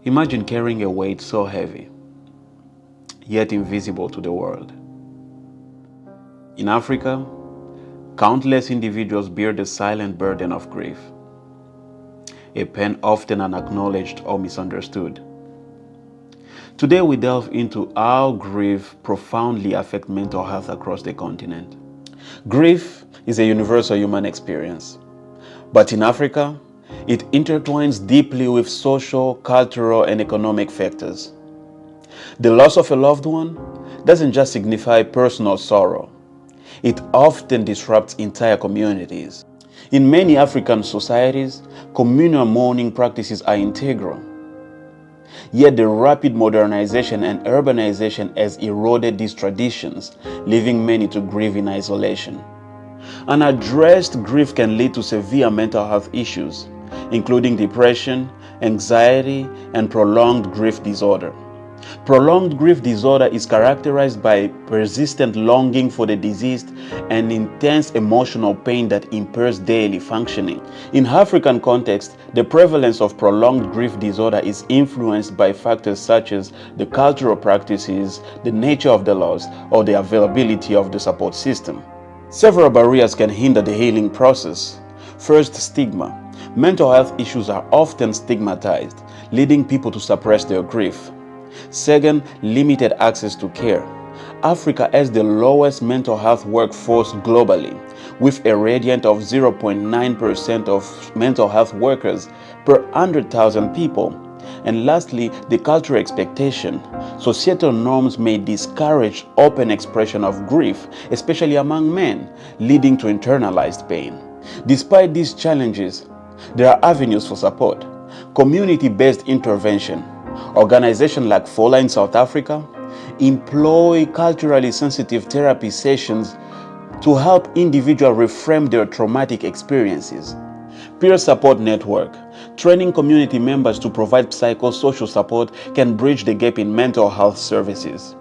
Imagine carrying a weight so heavy, yet invisible to the world. In Africa, countless individuals bear the silent burden of grief, a pain often unacknowledged or misunderstood. Today we delve into how grief profoundly affects mental health across the continent. Grief is a universal human experience, but in Africa, it intertwines deeply with social, cultural, and economic factors. The loss of a loved one doesn't just signify personal sorrow. It often disrupts entire communities. In many African societies, communal mourning practices are integral. Yet the rapid modernization and urbanization has eroded these traditions, leaving many to grieve in isolation. Unaddressed grief can lead to severe mental health issues, including depression, anxiety, and prolonged grief disorder. Prolonged grief disorder is characterized by persistent longing for the deceased and intense emotional pain that impairs daily functioning. In African context, the prevalence of prolonged grief disorder is influenced by factors such as the cultural practices, the nature of the loss, or the availability of the support system. Several barriers can hinder the healing process. First, stigma. Mental health issues are often stigmatized, leading people to suppress their grief. Second, limited access to care. Africa has the lowest mental health workforce globally, with a radiant of 0.9% of mental health workers per 100,000 people. And lastly, the cultural expectation. Societal norms may discourage open expression of grief, especially among men, leading to internalized pain. Despite these challenges, there are avenues for support. Community-based intervention. Organizations like Phola in South Africa employ culturally sensitive therapy sessions to help individuals reframe their traumatic experiences. Peer support network. Training community members to provide psychosocial support can bridge the gap in mental health services.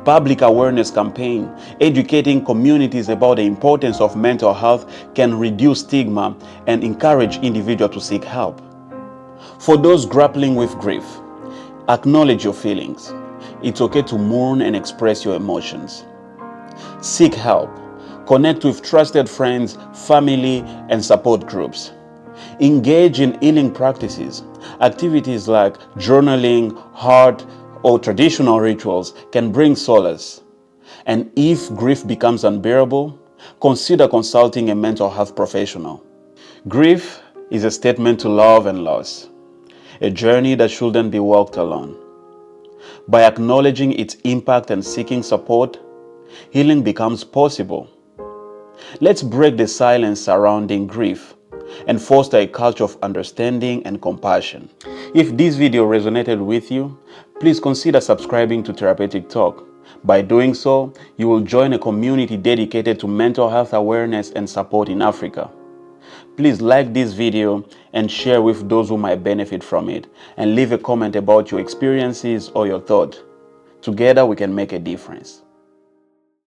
Public awareness campaign. Educating communities about the importance of mental health can reduce stigma and encourage individuals to seek help. For those grappling with grief, acknowledge your feelings. It's okay to mourn and express your emotions. Seek help. Connect with trusted friends, family, and support groups. Engage in healing practices. Activities like journaling, art, or traditional rituals can bring solace. And if grief becomes unbearable, consider consulting a mental health professional. Grief is a statement to love and loss, a journey that shouldn't be walked alone. By acknowledging its impact and seeking support, healing becomes possible. Let's break the silence surrounding grief and foster a culture of understanding and compassion. If this video resonated with you, please consider subscribing to Therapeutic Talk. By doing so, you will join a community dedicated to mental health awareness and support in Africa. Please like this video and share with those who might benefit from it, and leave a comment about your experiences or your thought. Together we can make a difference.